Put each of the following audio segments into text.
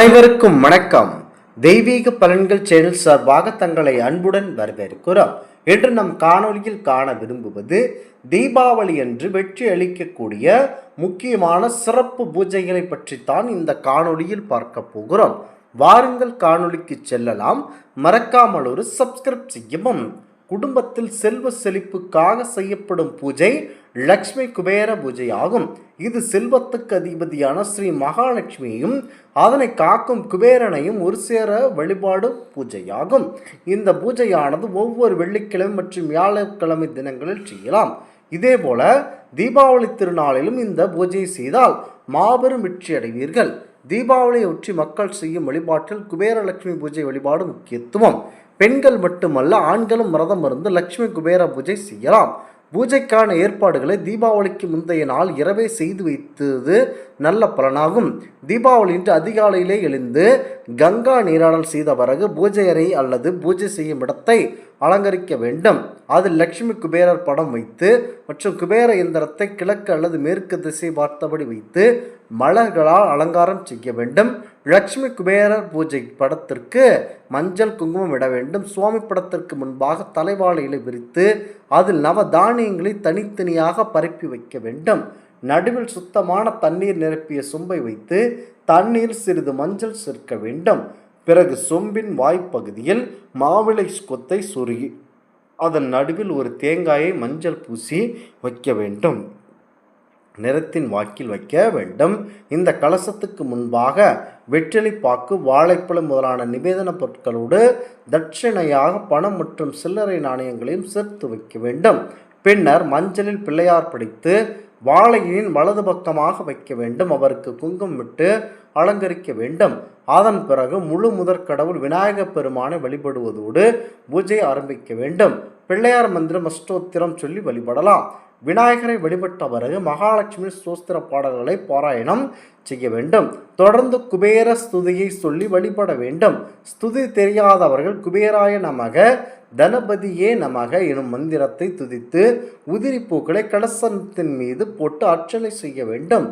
அனைவருக்கும் வணக்கம். தெய்வீக பலன்கள் சேனல் சார்பாக தங்களை அன்புடன் வரவேற்கிறோம். இன்று நம் காணொலியில் காண விரும்புவது தீபாவளி அன்று வெற்றி அளிக்கக்கூடிய முக்கியமான சிறப்பு பூஜைகளை பற்றித்தான் இந்த காணொலியில் பார்க்க போகிறோம். வாருங்கள் காணொலிக்கு செல்லலாம். மறக்காமல் ஒரு சப்ஸ்கிரைப் செய்யவும். குடும்பத்தில் செல்வ செழிப்புக்காக செய்யப்படும் பூஜை லக்ஷ்மி குபேர பூஜை ஆகும். இது செல்வத்துக்கு அதிபதியான ஸ்ரீ மகாலட்சுமியையும் அதனை காக்கும் குபேரனையும் ஒரு சேர வழிபாடு பூஜையாகும். இந்த பூஜையானது ஒவ்வொரு வெள்ளிக்கிழமை மற்றும் வியாழக்கிழமை தினங்களில் செய்யலாம். இதேபோல தீபாவளி திருநாளிலும் இந்த பூஜையை செய்தால் மாபெரும் வெற்றி அடைவீர்கள். தீபாவளியை ஒற்றி மக்கள் செய்யும் வழிபாட்டில் குபேரலட்சுமி பூஜை வழிபாடு முக்கியத்துவம். பெண்கள் மட்டுமல்ல, ஆண்களும் விரதம் இருந்து லட்சுமி குபேர பூஜை செய்யலாம். பூஜைக்கான ஏற்பாடுகளை தீபாவளிக்கு முந்தைய நாள் இரவே செய்து வைத்தது நல்ல பலனாகும். தீபாவளி இன்று அதிகாலையிலே எழுந்து கங்கா நீராடல் செய்த பிறகு பூஜை அறை அல்லது பூஜை செய்யும் இடத்தை அலங்கரிக்க வேண்டும். அதில் லட்சுமி குபேரர் படம் வைத்து மற்றும் குபேர இயந்திரத்தை கிழக்கு அல்லது மேற்கு திசை பார்த்தபடி வைத்து மலர்களால் அலங்காரம் செய்ய வேண்டும். லட்சுமி குபேரர் பூஜை படத்திற்கு மஞ்சள் குங்குமம் இட வேண்டும். சுவாமி படத்திற்கு முன்பாக தலைவாழை இலை விரித்து அதில் நவ தானியங்களை தனித்தனியாக பரப்பி வைக்க வேண்டும். நடுவில் சுத்தமான தண்ணீர் நிரப்பிய சொம்பை வைத்து தண்ணீர் சிறிது மஞ்சள் சேர்க்க வேண்டும். பிறகு சொம்பின் வாய்ப்பகுதியில் மாவிளை கொத்தை சொருகி அதன் நடுவில் ஒரு தேங்காயை மஞ்சள் பூசி வைக்க வேண்டும். நிறத்தின் வாக்கில் வைக்க வேண்டும். இந்த கலசத்துக்கு முன்பாக வெற்றிலைப்பாக்கு, வாழைப்பழம் முதலான நிவேதன பொருட்களோடு தட்சிணையாக பணம் மற்றும் சில்லறை நாணயங்களையும் சேர்த்து வைக்க வேண்டும். பின்னர் மஞ்சளில் பிள்ளையார் பிடித்து வாழையின் வலது பக்கமாக வைக்க வேண்டும். அவருக்கு குங்குமம் விட்டு அலங்கரிக்க வேண்டும். அதன் பிறகு முழு முதற் கடவுள் விநாயக பெருமானை வழிபடுவதோடு பூஜை ஆரம்பிக்க வேண்டும். பிள்ளையார் மந்திரம் அஷ்டோத்திரம் சொல்லி வழிபடலாம். விநாயகரை வழிபட்ட பிறகு மகாலட்சுமி ஸ்தோத்திர பாடல்களை பாராயணம் செய்ய வேண்டும். தொடர்ந்து குபேர ஸ்துதியை சொல்லி வழிபட வேண்டும். ஸ்துதி தெரியாதவர்கள் குபேராய நமக, தனபதியே நமக எனும் மந்திரத்தை துதித்து உதிரி பூக்களை கலசத்தின் மீது போட்டு அர்ச்சனை செய்ய வேண்டும்.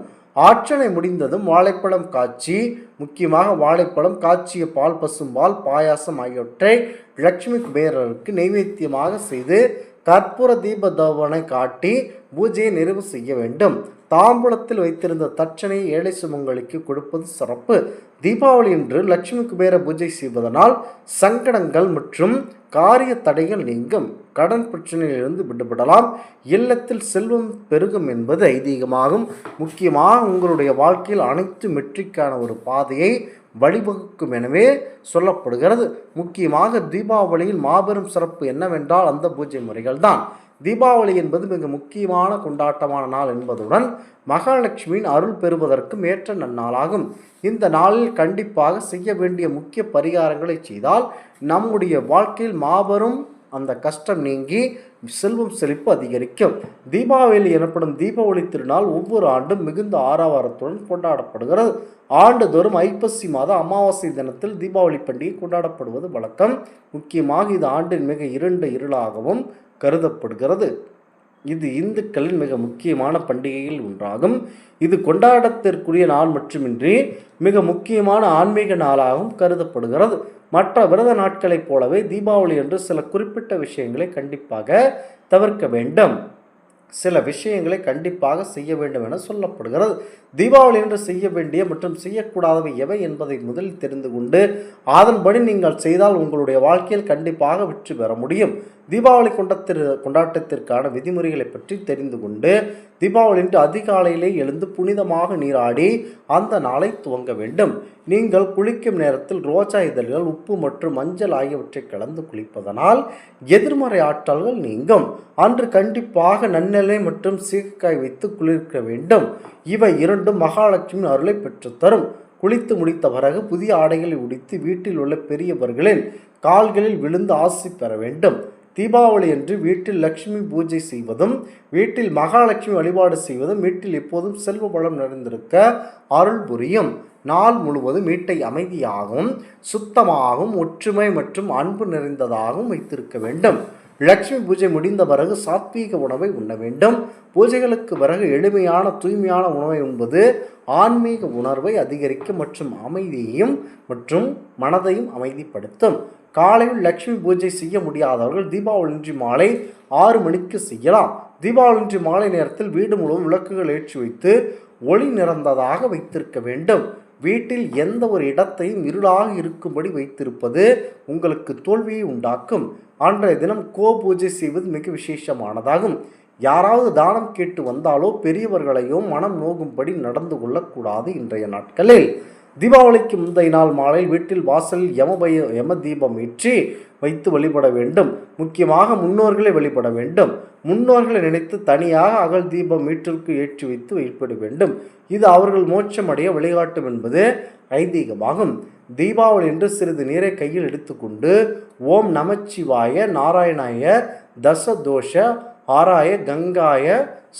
அர்ச்சனை முடிந்ததும் வாழைப்பழம் காய்ச்சி, முக்கியமாக வாழைப்பழம் காய்ச்சிய பால், பசும்பால், பாயாசம் ஆகியவற்றை லட்சுமி குபேரருக்கு நைவேத்தியமாக செய்து கற்பூர தீப தவனை காட்டி பூஜையை நிறைவு செய்ய வேண்டும். தாம்பூலத்தில் வைத்திருந்த தட்சணை ஏழை சுமங்களுக்கு கொடுப்பது சிறப்பு. தீபாவளி என்று லட்சுமி குபேர பூஜை செய்வதனால் சங்கடங்கள் மற்றும் காரிய தடைகள் நீங்கும். கடன் பிரச்சனையிலிருந்து விடுபடலாம். இல்லத்தில் செல்வம் பெருகும் என்பது ஐதீகமாகும். முக்கியமாக உங்களுடைய வாழ்க்கையில் அனைத்து வெற்றிக்கான ஒரு பாதையை வழிவகுக்கும் எனவே சொல்லப்படுகிறது. முக்கியமாக தீபாவளியில் மாபெரும் சிறப்பு என்னவென்றால் அந்த பூஜை முறைகள் தான். தீபாவளி என்பது மிக முக்கியமான கொண்டாட்டமான நாள் என்பதுடன் மகாலட்சுமியின் அருள் பெறுவதற்கும் ஏற்ற நன்னாளாகும். இந்த நாளில் கண்டிப்பாக செய்ய வேண்டிய முக்கிய பரிகாரங்களை செய்தால் நம்முடைய வாழ்க்கையில் மாபெரும் அந்த கஷ்டம் நீங்கி செல்வம் செழிப்பு அதிகரிக்கும். தீபாவளி எனப்படும் தீபாவளி திருநாள் ஒவ்வொரு ஆண்டும் மிகுந்த ஆரவாரத்துடன் கொண்டாடப்படுகிறது. ஆண்டுதோறும் ஐப்பசி மாத அமாவாசை தினத்தில் தீபாவளி பண்டிகை கொண்டாடப்படுவது வழக்கம். முக்கியமாக இது ஆண்டின் மிக இருண்ட இருளாகவும் கருதப்படுகிறது. இது இந்துக்களின் மிக முக்கியமான பண்டிகையில் ஒன்றாகும். இது கொண்டாட்டத்திற்குரிய நாள் மட்டுமின்றி மிக முக்கியமான ஆன்மீக நாளாகவும் கருதப்படுகிறது. மற்ற விரத நாட்களைப் போலவே தீபாவளி என்று சில குறிப்பிட்ட விஷயங்களை கண்டிப்பாக தவிர்க்க வேண்டும். சில விஷயங்களை கண்டிப்பாக செய்ய வேண்டும் என சொல்லப்படுகிறது. தீபாவளி என்று செய்ய வேண்டிய மற்றும் செய்யக்கூடாதவை எவை என்பதை முதலில் தெரிந்து கொண்டு அதன்படி நீங்கள் செய்தால் உங்களுடைய வாழ்க்கையில் கண்டிப்பாக வெற்றி பெற முடியும். தீபாவளி கொண்டாட்டத்திற்கான விதிமுறைகளை பற்றி தெரிந்து கொண்டு தீபாவளி என்று அதிகாலையிலே எழுந்து புனிதமாக நீராடி அந்த நாளை துவங்க வேண்டும். நீங்கள் குளிக்கும் நேரத்தில் ரோஜா இதழ்கள், உப்பு மற்றும் மஞ்சள் ஆகியவற்றை கலந்து குளிப்பதனால் எதிர்மறை ஆற்றல்கள் நீங்கும். அன்று கண்டிப்பாக நன்னெல்லை மற்றும் சீக்காய் வைத்து குளிர்க்க வேண்டும். இவை இரண்டும் மகாலட்சுமி அருளை பெற்றுத்தரும். குளித்து முடித்த பிறகு புதிய ஆடைகளை உடுத்தி வீட்டில் உள்ள பெரியவர்களின் கால்களில் விழுந்து ஆசி பெற வேண்டும். தீபாவளி அன்று வீட்டில் லட்சுமி பூஜை செய்வதும் வீட்டில் மகாலட்சுமி வழிபாடு செய்வதும் வீட்டில் எப்போதும் செல்வ வளம் நிறைந்திருக்க அருள் புரியும். நாள் முழுவதும் வீட்டை அமைதியாகவும் சுத்தமாகவும் ஒற்றுமை மற்றும் அன்பு நிறைந்ததாகவும் வைத்திருக்க வேண்டும். லட்சுமி பூஜை முடிந்த பிறகு சாத்வீக உணவை உண்ண வேண்டும். பூஜைகளுக்கு பிறகு எளிமையான தூய்மையான உணவை உண்பது ஆன்மீக உணர்வை அதிகரிக்கும் மற்றும் அமைதியையும் மற்றும் மனதையும் அமைதிப்படுத்தும். காலையில் லட்சுமி பூஜை செய்ய முடியாதவர்கள் தீபாவளி மாலை 6 மணிக்கு செய்யலாம். தீபாவளி மாலை நேரத்தில் வீடு முழுவதும் விளக்குகள் ஏற்றி வைத்து ஒளி நிறந்ததாக வைத்திருக்க வேண்டும். வீட்டில் எந்த ஒரு இடத்தையும் இருளாக இருக்கும்படி வைத்திருப்பது உங்களுக்கு தோல்வியை உண்டாக்கும். அன்றைய தினம் பூஜை செய்வது மிக விசேஷமானதாகும். யாராவது தானம் கேட்டு வந்தாலோ பெரியவர்களையோ மனம் நோகும்படி நடந்து கொள்ளக்கூடாது. இன்றைய நாட்களில் தீபாவளிக்கு முந்தைய நாள் மாலையில் வீட்டில் வாசலில் யம தீபம் ஏற்றி வைத்து வழிபட வேண்டும். முக்கியமாக முன்னோர்களை வழிபட வேண்டும். முன்னோர்களை நினைத்து தனியாக அகல் தீபம் வீட்டிற்கு ஏற்றி வைத்து வழிபட வேண்டும். இது அவர்கள் மோட்சமடைய வழிகாட்டும் என்பது ஐதீகமாகும். தீபாவளி என்று சிறிது நீரை கையில் எடுத்துக்கொண்டு ஓம் நமச்சிவாய நாராயணாய தசதோஷ ஆராய கங்காய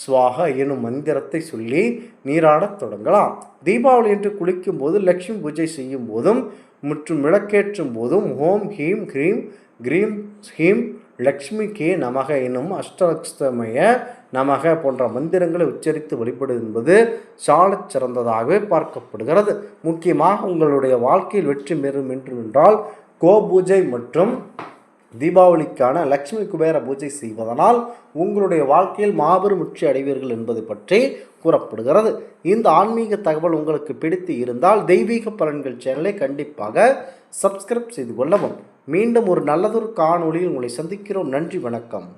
ஸ்வாக எனும் மந்திரத்தை சொல்லி நீராடத் தொடங்கலாம். தீபாவளி என்று குளிக்கும் போது லட்சுமி பூஜை செய்யும் போதும் மற்றும் விளக்கேற்றும் போதும் ஓம் ஹீம் ஹ்ரீம் கிரீம் ஹீம் லக்ஷ்மி கே நமக எனும் அஷ்டலக்ஷ்மய நமக போன்ற மந்திரங்களை உச்சரித்து வழிபடுவது என்பது சாலச் சிறந்ததாகவே பார்க்கப்படுகிறது. முக்கியமாக உங்களுடைய வாழ்க்கையில் வெற்றி பெறும் என்றால் பூஜை மற்றும் தீபாவளிக்கான லட்சுமி குபேர பூஜை செய்வதனால் உங்களுடைய வாழ்க்கையில் மாபெரும் வெற்றி அடைவீர்கள் என்பது பற்றி கூறப்படுகிறது. இந்த ஆன்மீக தகவல் உங்களுக்கு பிடித்து இருந்தால் தெய்வீக பலன்கள் சேனலை கண்டிப்பாக சப்ஸ்கிரைப் செய்து கொள்ளவும். மீண்டும் ஒரு நல்லதொரு காணொளியில் உங்களை சந்திக்கிறோம். நன்றி, வணக்கம்.